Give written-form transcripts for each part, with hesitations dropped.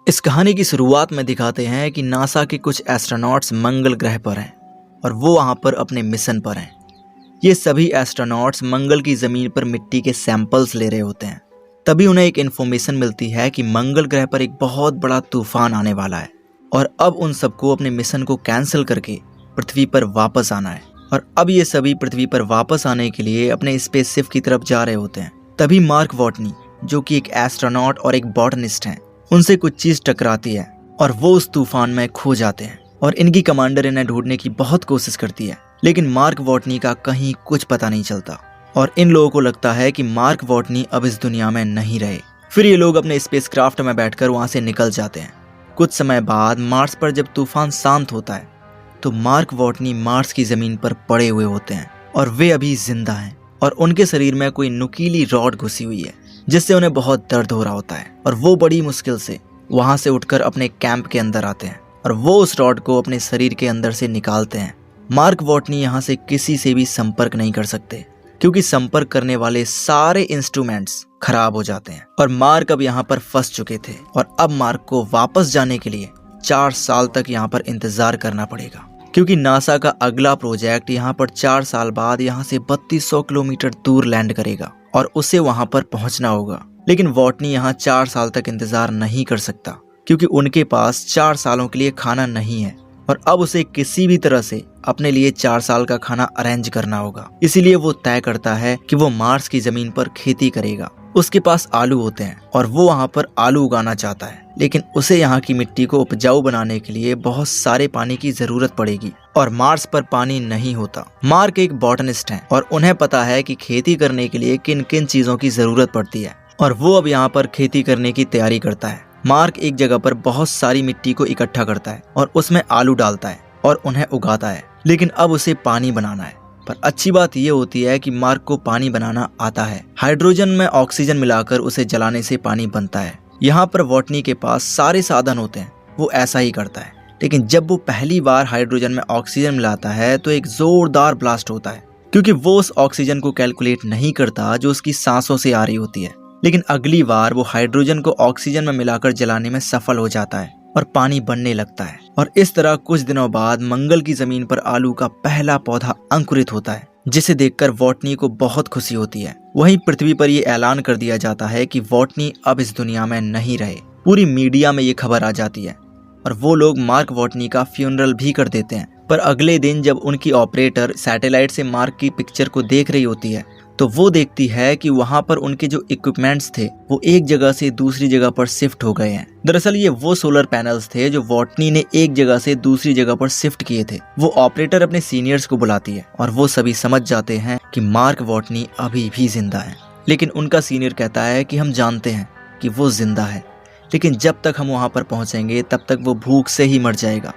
इस कहानी की शुरुआत में दिखाते हैं कि नासा के कुछ एस्ट्रोनॉट्स मंगल ग्रह पर हैं और वो वहाँ पर अपने मिशन पर हैं। ये सभी एस्ट्रोनॉट्स मंगल की ज़मीन पर मिट्टी के सैंपल्स ले रहे होते हैं। तभी उन्हें एक इन्फॉर्मेशन मिलती है कि मंगल ग्रह पर एक बहुत बड़ा तूफान आने वाला है और अब उन सबको अपने मिशन को कैंसिल करके पृथ्वी पर वापस आना है। और अब ये सभी पृथ्वी पर वापस आने के लिए अपने स्पेसशिप की तरफ जा रहे होते हैं। तभी मार्क वॉटनी, जो कि एक एस्ट्रोनॉट और एक बॉटनिस्ट हैं, उनसे कुछ चीज़ टकराती है और वो उस तूफान में खो जाते हैं। और इनकी कमांडर इन्हें ढूंढने की बहुत कोशिश करती है, लेकिन मार्क वॉटनी का कहीं कुछ पता नहीं चलता और इन लोगों को लगता है कि मार्क वॉटनी अब इस दुनिया में नहीं रहे। फिर ये लोग अपने स्पेसक्राफ्ट में बैठकर वहाँ से निकल जाते हैं। कुछ समय बाद मार्स पर जब तूफान शांत होता है तो मार्क वॉटनी मार्स की ज़मीन पर पड़े हुए होते हैं और वे अभी जिंदा हैं और उनके शरीर में कोई नुकीली रॉड घुसी हुई है जिससे उन्हें बहुत दर्द हो रहा होता है। और वो बड़ी मुश्किल से वहाँ से उठकर अपने कैंप के अंदर आते हैं और वो उस रॉड को अपने शरीर के अंदर से निकालते हैं। मार्क वॉटनी यहाँ से किसी से भी संपर्क नहीं कर सकते क्योंकि संपर्क करने वाले सारे इंस्ट्रूमेंट्स खराब हो जाते हैं और मार्क अब यहाँ पर फंस चुके थे और अब मार्क को वापस जाने के लिए 4 साल तक यहाँ पर इंतजार करना पड़ेगा क्योंकि नासा का अगला प्रोजेक्ट यहाँ पर 4 साल बाद यहाँ से 3200 किलोमीटर दूर लैंड करेगा और उसे वहाँ पर पहुँचना होगा। लेकिन वॉटनी यहाँ 4 साल तक इंतजार नहीं कर सकता क्योंकि उनके पास 4 सालों के लिए खाना नहीं है और अब उसे किसी भी तरह से अपने लिए 4 साल का खाना अरेंज करना होगा। इसीलिए वो तय करता है कि वो मार्स की जमीन पर खेती करेगा। उसके पास आलू होते हैं और वो वहाँ पर आलू उगाना चाहता है, लेकिन उसे यहाँ की मिट्टी को उपजाऊ बनाने के लिए बहुत सारे पानी की जरूरत पड़ेगी और मार्स पर पानी नहीं होता। मार्क एक बॉटनिस्ट है और उन्हें पता है कि खेती करने के लिए किन किन चीजों की जरूरत पड़ती है और वो अब यहाँ पर खेती करने की तैयारी करता है। मार्क एक जगह पर बहुत सारी मिट्टी को इकट्ठा करता है और उसमें आलू डालता है और उन्हें उगाता है, लेकिन अब उसे पानी बनाना है। पर अच्छी बात यह होती है कि मार्क को पानी बनाना आता है। हाइड्रोजन में ऑक्सीजन मिलाकर उसे जलाने से पानी बनता है। यहाँ पर वॉटनी के पास सारे साधन होते हैं, वो ऐसा ही करता है। लेकिन जब वो पहली बार हाइड्रोजन में ऑक्सीजन मिलाता है तो एक जोरदार ब्लास्ट होता है क्योंकि वो उस ऑक्सीजन को कैलकुलेट नहीं करता जो उसकी सांसों से आ रही होती है। लेकिन अगली बार वो हाइड्रोजन को ऑक्सीजन में मिलाकर जलाने में सफल हो जाता है और पानी बनने लगता है। और इस तरह कुछ दिनों बाद मंगल की जमीन पर आलू का पहला पौधा अंकुरित होता है, जिसे देखकर वॉटनी को बहुत खुशी होती है। वहीं पृथ्वी पर यह ऐलान कर दिया जाता है कि वॉटनी अब इस दुनिया में नहीं रहे। पूरी मीडिया में ये खबर आ जाती है और वो लोग मार्क वॉटनी का फ्यूनरल भी कर देते हैं। पर अगले दिन जब उनकी ऑपरेटर सैटेलाइट से मार्क की पिक्चर को देख रही होती है तो वो देखती है कि वहाँ पर उनके जो इक्विपमेंट्स थे वो एक जगह से दूसरी जगह पर शिफ्ट हो गए हैं। दरअसल ये वो सोलर पैनल्स थे जो वॉटनी ने एक जगह से दूसरी जगह पर शिफ्ट किए थे। वो ऑपरेटर अपने सीनियर्स को बुलाती है और वो सभी समझ जाते हैं कि मार्क वॉटनी अभी भी जिंदा है। लेकिन उनका सीनियर कहता है कि हम जानते हैं कि वो जिंदा है, लेकिन जब तक हम वहाँ पर पहुँचेंगे तब तक वो भूख से ही मर जाएगा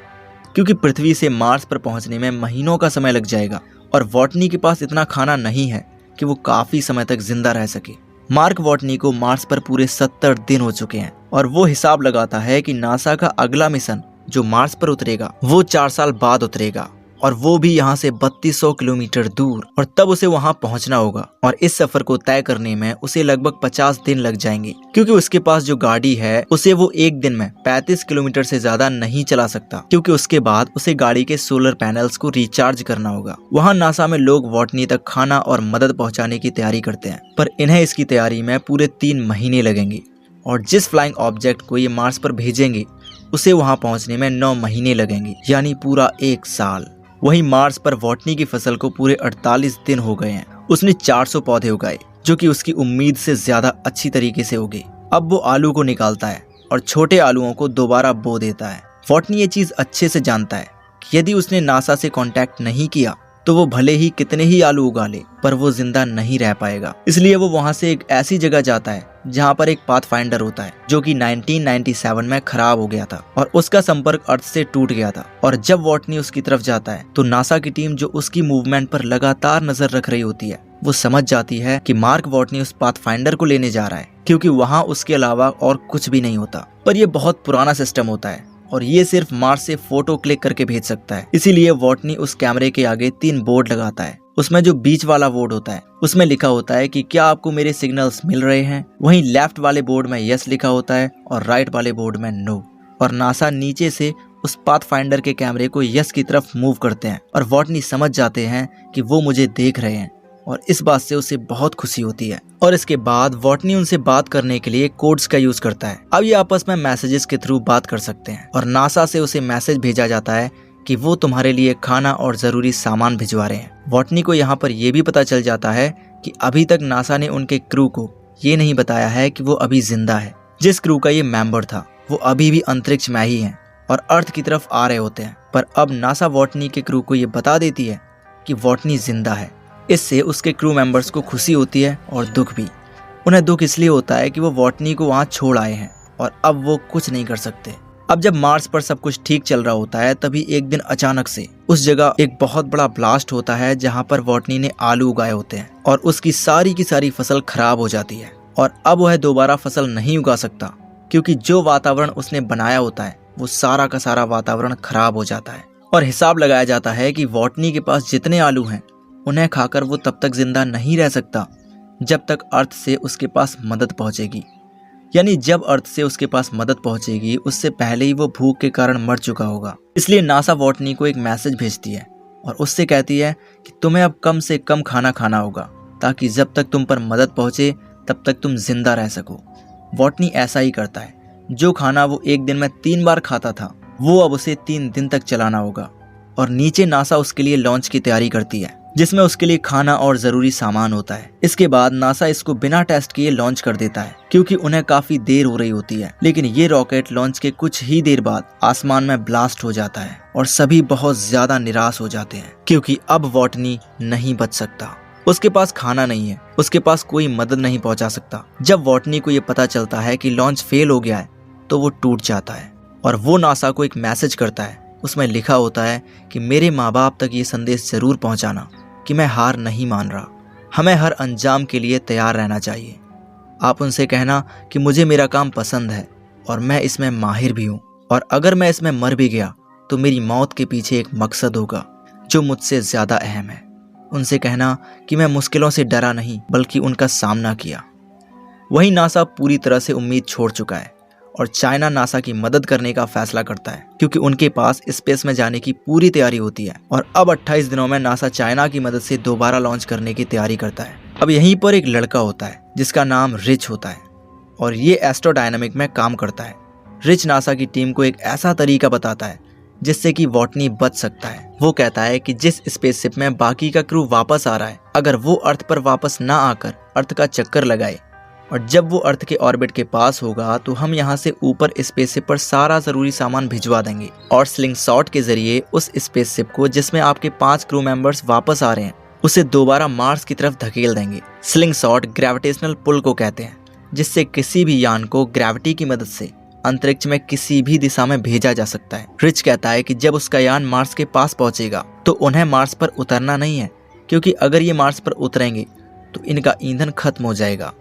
क्योंकि पृथ्वी से मार्स पर पहुँचने में महीनों का समय लग जाएगा और वॉटनी के पास इतना खाना नहीं है कि वो काफी समय तक जिंदा रह सके। मार्क वॉटनी को मार्स पर पूरे 70 दिन हो चुके हैं और वो हिसाब लगाता है कि नासा का अगला मिशन जो मार्स पर उतरेगा वो 4 साल बाद उतरेगा और वो भी यहाँ से 3200 किलोमीटर दूर, और तब उसे वहाँ पहुँचना होगा। और इस सफर को तय करने में उसे लगभग 50 दिन लग जाएंगे क्योंकि उसके पास जो गाड़ी है उसे वो एक दिन में 35 किलोमीटर से ज्यादा नहीं चला सकता क्योंकि उसके बाद उसे गाड़ी के सोलर पैनल्स को रिचार्ज करना होगा। वहाँ नासा में लोग वॉटनी तक खाना और मदद पहुँचाने की तैयारी करते हैं, पर इन्हें इसकी तैयारी में पूरे 3 महीने लगेंगे और जिस फ्लाइंग ऑब्जेक्ट को ये मार्स पर भेजेंगे उसे वहाँ पहुँचने में 9 महीने लगेंगे, यानी पूरा 1 साल। वहीं मार्स पर वॉटनी की फसल को पूरे 48 दिन हो गए हैं। उसने 400 पौधे उगाए जो कि उसकी उम्मीद से ज्यादा अच्छी तरीके से उगे। अब वो आलू को निकालता है और छोटे आलूओं को दोबारा बो देता है। वॉटनी ये चीज अच्छे से जानता है कि यदि उसने नासा से कांटेक्ट नहीं किया तो वो भले ही कितने ही आलू उगा ले पर वो जिंदा नहीं रह पाएगा। इसलिए वो वहाँ से एक ऐसी जगह जाता है जहाँ पर एक पाथफाइंडर होता है जो कि 1997 में खराब हो गया था और उसका संपर्क अर्थ से टूट गया था। और जब वॉटनी उसकी तरफ जाता है तो नासा की टीम जो उसकी मूवमेंट पर लगातार नजर रख रही होती है वो समझ जाती है कि मार्क वॉटनी उस पाथफाइंडर को लेने जा रहा है क्योंकि वहाँ उसके अलावा और कुछ भी नहीं होता। पर यह बहुत पुराना सिस्टम होता है और ये सिर्फ मार्स से फोटो क्लिक करके भेज सकता है। इसीलिए वॉटनी उस कैमरे के आगे 3 बोर्ड लगाता है उसमें जो बीच वाला बोर्ड होता है उसमें लिखा होता है कि क्या आपको मेरे सिग्नल्स मिल रहे हैं। वहीं लेफ्ट वाले बोर्ड में यस लिखा होता है और राइट वाले बोर्ड में नो। और नासा नीचे से उस पाथफाइंडर के कैमरे को यस की तरफ मूव करते हैं और वॉटनी समझ जाते हैं कि वो मुझे देख रहे हैं और इस बात से उसे बहुत खुशी होती है। और इसके बाद वॉटनी उनसे बात करने के लिए कोड्स का यूज करता है। अब ये आपस में मैसेजेस के थ्रू बात कर सकते हैं और नासा से उसे मैसेज भेजा जाता है कि वो तुम्हारे लिए खाना और जरूरी सामान भिजवा रहे हैं। वॉटनी को यहाँ पर यह भी पता चल जाता है कि अभी तक नासा ने उनके क्रू को ये नहीं बताया है कि वो अभी जिंदा है। जिस क्रू का ये मेंबर था वो अभी भी अंतरिक्ष में ही है और अर्थ की तरफ आ रहे होते हैं। पर अब नासा वॉटनी के क्रू को ये बता देती है कि वॉटनी जिंदा है। इससे उसके क्रू मेंबर्स को खुशी होती है और दुख भी। उन्हें दुख इसलिए होता है कि वो वॉटनी को वहाँ छोड़ आए हैं और अब वो कुछ नहीं कर सकते। अब जब मार्स पर सब कुछ ठीक चल रहा होता है तभी एक दिन अचानक से उस जगह एक बहुत बड़ा ब्लास्ट होता है जहाँ पर वॉटनी ने आलू उगाए होते हैं और उसकी सारी की सारी फसल खराब हो जाती है और अब वह दोबारा फसल नहीं उगा सकता क्योंकि जो वातावरण उसने बनाया होता है वो सारा का सारा वातावरण खराब हो जाता है। और हिसाब लगाया जाता है कि वॉटनी के पास जितने आलू हैं उन्हें खाकर वो तब तक जिंदा नहीं रह सकता जब तक अर्थ से उसके पास मदद पहुंचेगी। यानी जब अर्थ से उसके पास मदद पहुंचेगी उससे पहले ही वो भूख के कारण मर चुका होगा। इसलिए नासा वॉटनी को एक मैसेज भेजती है और उससे कहती है कि तुम्हें अब कम से कम खाना खाना होगा ताकि जब तक तुम पर मदद पहुंचे तब तक तुम जिंदा रह सको। वॉटनी ऐसा ही करता है। जो खाना वो एक दिन में 3 बार खाता था वो अब उसे 3 दिन तक चलाना होगा। और नीचे नासा उसके लिए लॉन्च की तैयारी करती है जिसमें उसके लिए खाना और जरूरी सामान होता है। इसके बाद नासा इसको बिना टेस्ट किए लॉन्च कर देता है क्योंकि उन्हें काफी देर हो रही होती है। लेकिन ये रॉकेट लॉन्च के कुछ ही देर बाद आसमान में ब्लास्ट हो जाता है और सभी बहुत ज्यादा निराश हो जाते हैं क्योंकि अब वॉटनी नहीं बच सकता। उसके पास खाना नहीं है, उसके पास कोई मदद नहीं पहुंचा सकता। जब वॉटनी को ये पता चलता है कि लॉन्च फेल हो गया है तो वो टूट जाता है और वो नासा को एक मैसेज करता है। उसमें लिखा होता है कि मेरे माँ बाप तक ये संदेश जरूर पहुंचाना कि मैं हार नहीं मान रहा। हमें हर अंजाम के लिए तैयार रहना चाहिए। आप उनसे कहना कि मुझे मेरा काम पसंद है और मैं इसमें माहिर भी हूँ और अगर मैं इसमें मर भी गया तो मेरी मौत के पीछे एक मकसद होगा जो मुझसे ज़्यादा अहम है। उनसे कहना कि मैं मुश्किलों से डरा नहीं बल्कि उनका सामना किया। वहीं नासा पूरी तरह से उम्मीद छोड़ चुका है और चाइना नासा की मदद करने का फैसला करता है क्योंकि उनके पास स्पेस में जाने की पूरी तैयारी होती है। और अब 28 दिनों में नासा चाइना की मदद से दोबारा लॉन्च करने की तैयारी करता है। अब यहीं पर एक लड़का होता है जिसका नाम रिच होता है और ये एस्ट्रोडायनामिक में काम करता है। रिच नासा की टीम को एक ऐसा तरीका बताता है जिससे कि वॉटनी बच सकता है। वो कहता है कि जिस स्पेसशिप में बाकी का क्रू वापस आ रहा है अगर वो अर्थ पर वापस ना आकर अर्थ का चक्कर लगाए और जब वो अर्थ के ऑर्बिट के पास होगा तो हम यहाँ से ऊपर स्पेसशिप पर सारा जरूरी सामान भिजवा देंगे और स्लिंग शॉट के जरिए उस स्पेसशिप को जिसमें आपके 5 क्रू मेंबर्स वापस आ रहे हैं उसे दोबारा मार्स की तरफ धकेल देंगे। स्लिंग शॉट ग्रेविटेशनल पुल को कहते हैं जिससे किसी भी यान को ग्रेविटी की मदद से अंतरिक्ष में किसी भी दिशा में भेजा जा सकता है। रिच कहता है कि जब उसका यान मार्स के पास पहुंचेगा तो उन्हें मार्स पर उतरना नहीं है क्योंकि अगर ये मार्स पर उतरेंगे तो इनका ईंधन खत्म हो जाएगा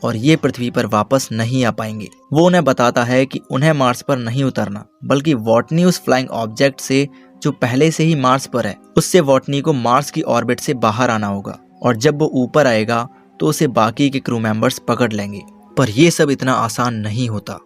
और ये पृथ्वी पर वापस नहीं आ पाएंगे। वो उन्हें बताता है कि उन्हें मार्स पर नहीं उतरना बल्कि वॉटनी उस फ्लाइंग ऑब्जेक्ट से जो पहले से ही मार्स पर है उससे वॉटनी को मार्स की ऑर्बिट से बाहर आना होगा और जब वो ऊपर आएगा तो उसे बाकी के क्रू मेंबर्स पकड़ लेंगे। पर यह सब इतना आसान नहीं होता।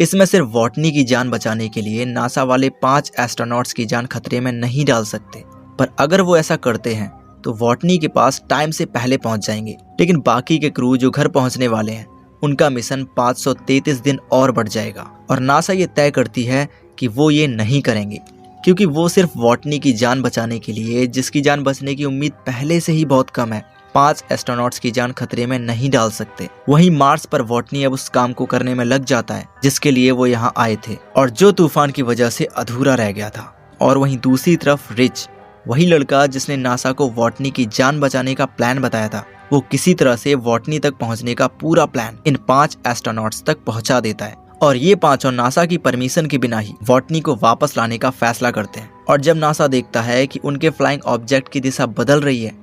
इसमें सिर्फ वॉटनी की जान बचाने के लिए नासा वाले 5 एस्ट्रोनॉट्स की जान खतरे में नहीं डाल सकते। पर अगर वो ऐसा करते हैं तो वॉटनी के पास टाइम से पहले पहुंच जाएंगे। लेकिन बाकी के क्रू जो घर पहुंचने वाले हैं उनका मिशन 533 दिन और बढ़ जाएगा और नासा ये तय करती है कि वो ये नहीं करेंगे क्योंकि वो सिर्फ वॉटनी की जान बचाने के लिए, जिसकी जान बचने की उम्मीद पहले से ही बहुत कम है, 5 एस्ट्रोनॉट्स की जान खतरे में नहीं डाल सकते। वहीं मार्स पर वॉटनी अब उस काम को करने में लग जाता है जिसके लिए वो यहाँ आए थे और जो तूफान की वजह से अधूरा रह गया था। और वहीं दूसरी तरफ रिच, वही लड़का जिसने नासा को वॉटनी की जान बचाने का प्लान बताया था, वो किसी तरह से वॉटनी तक पहुंचने का पूरा प्लान इन 5 एस्ट्रोनॉट्स तक पहुंचा देता है और ये पांचों नासा की परमिशन के बिना ही वॉटनी को वापस लाने का फैसला करते हैं। और जब नासा देखता है कि उनके फ्लाइंग ऑब्जेक्ट की दिशा बदल रही है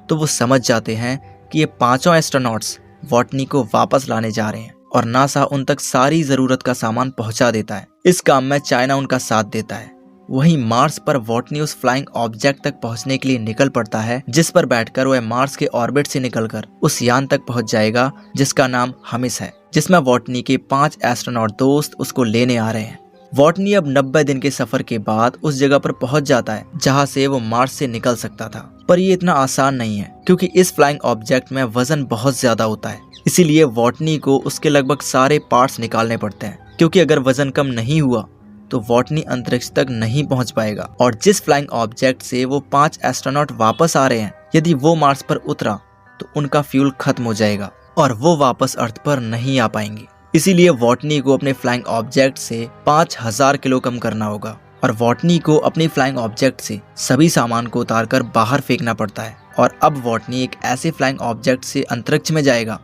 तो वो समझ जाते हैं कि ये पांचों एस्ट्रोनॉट्स वॉटनी को वापस लाने जा रहे हैं और नासा उन तक सारी जरूरत का सामान पहुंचा देता है। इस काम में चाइना उनका साथ देता है वहीं मार्स पर वॉटनी उस फ्लाइंग ऑब्जेक्ट तक पहुंचने के लिए निकल पड़ता है, जिस पर बैठकर वह मार्स के ऑर्बिट से निकलकर उस यान तक पहुंच जाएगा जिसका नाम हमिस है, जिसमें वॉटनी के 5 एस्ट्रोनॉट दोस्त उसको लेने आ रहे हैं। वॉटनी अब 90 दिन के सफर के बाद उस जगह पर पहुंच जाता है जहां से वो मार्स से निकल सकता था। पर ये इतना आसान नहीं है, क्योंकि इस फ्लाइंग ऑब्जेक्ट में वजन बहुत ज्यादा होता है। इसीलिए वॉटनी को उसके लगभग सारे पार्ट्स निकालने पड़ते हैं, क्योंकि अगर वजन कम नहीं हुआ तो वॉटनी अंतरिक्ष तक नहीं पहुंच पाएगा। और जिस फ्लाइंग ऑब्जेक्ट से वो 5 एस्ट्रोनॉट वापस आ रहे हैं, यदि वो मार्स पर उतरा तो उनका फ्यूल खत्म हो जाएगा और वो वापस अर्थ पर नहीं आ पाएंगे। इसीलिए वॉटनी को अपने फ्लाइंग ऑब्जेक्ट से 5000 किलो कम करना होगा और वॉटनी को अपनी फ्लाइंग ऑब्जेक्ट से सभी सामान को उतारकर बाहर फेंकना पड़ता है। और अब वॉटनी एक ऐसे फ्लाइंग ऑब्जेक्ट से अंतरिक्ष में जाएगा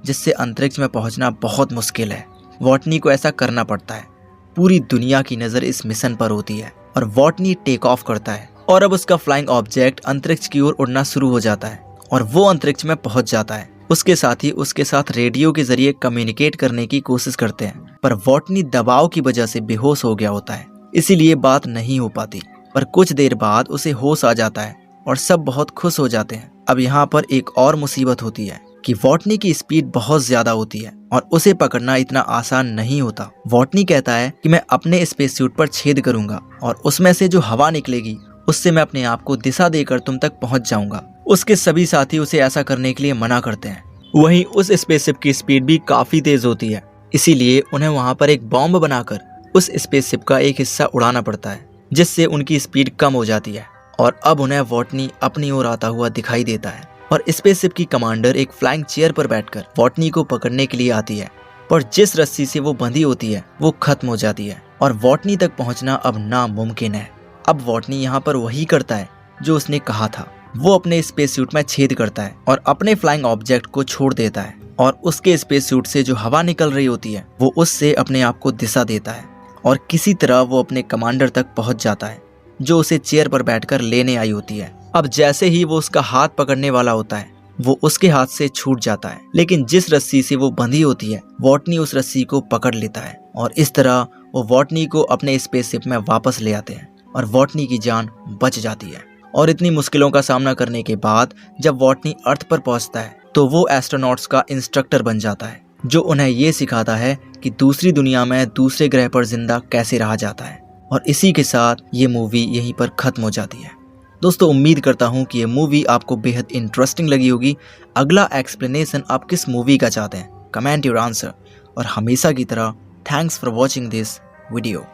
जिससे अंतरिक्ष में पहुंचना बहुत मुश्किल है। वॉटनी को ऐसा करना पड़ता है। पूरी दुनिया की नजर इस मिशन पर होती है और वॉटनी टेक ऑफ करता है और अब उसका फ्लाइंग ऑब्जेक्ट अंतरिक्ष की ओर उड़ना शुरू हो जाता है और वो अंतरिक्ष में पहुंच जाता है। उसके साथी उसके साथ रेडियो के जरिए कम्युनिकेट करने की कोशिश करते हैं, पर वॉटनी दबाव की वजह से बेहोश हो गया होता है, इसीलिए बात नहीं हो पाती। पर कुछ देर बाद उसे होश आ जाता है और सब बहुत खुश हो जाते हैं। अब यहाँ पर एक और मुसीबत होती है कि वॉटनी की स्पीड बहुत ज्यादा होती है और उसे पकड़ना इतना आसान नहीं होता। वॉटनी कहता है कि मैं अपने स्पेस सूट पर छेद करूंगा और उसमें से जो हवा निकलेगी उससे मैं अपने आप को दिशा देकर तुम तक पहुंच जाऊंगा। उसके सभी साथी उसे ऐसा करने के लिए मना करते हैं। वहीं उस स्पेसशिप की स्पीड भी काफी तेज होती है, इसीलिए उन्हें वहां पर एक बॉम्ब बनाकर उस स्पेसशिप का एक हिस्सा उड़ाना पड़ता है, जिससे उनकी स्पीड कम हो जाती है। और अब उन्हें वॉटनी अपनी ओर आता हुआ दिखाई देता है और स्पेसशिप की कमांडर एक फ्लाइंग चेयर पर बैठकर वॉटनी को पकड़ने के लिए आती है, पर जिस रस्सी से वो बंधी होती है वो खत्म हो जाती है और वॉटनी तक पहुंचना अब नामुमकिन है। अब वॉटनी यहाँ पर वही करता है जो उसने कहा था। वो अपने स्पेस सूट में छेद करता है और अपने फ्लाइंग ऑब्जेक्ट को छोड़ देता है और उसके स्पेस सूट से जो हवा निकल रही होती है वो उससे अपने आप को दिशा देता है और किसी तरह वो अपने कमांडर तक पहुंच जाता है, जो उसे चेयर पर बैठकर लेने आई होती है। अब जैसे ही वो उसका हाथ पकड़ने वाला होता है वो उसके हाथ से छूट जाता है, लेकिन जिस रस्सी से वो बंधी होती है वॉटनी उस रस्सी को पकड़ लेता है और इस तरह वो वॉटनी को अपने स्पेसशिप में वापस ले आते हैं और वॉटनी की जान बच जाती है। और इतनी मुश्किलों का सामना करने के बाद जब वॉटनी अर्थ पर पहुंचता है तो वो एस्ट्रोनॉट्स का इंस्ट्रक्टर बन जाता है, जो उन्हें ये सिखाता है कि दूसरी दुनिया में दूसरे ग्रह पर जिंदा कैसे रहा जाता है। और इसी के साथ ये मूवी यहीं पर खत्म हो जाती है। दोस्तों, उम्मीद करता हूँ कि ये मूवी आपको बेहद इंटरेस्टिंग लगी होगी। अगला एक्सप्लेनेशन आप किस मूवी का चाहते हैं, कमेंट योर आंसर। और हमेशा की तरह thanks for watching this video.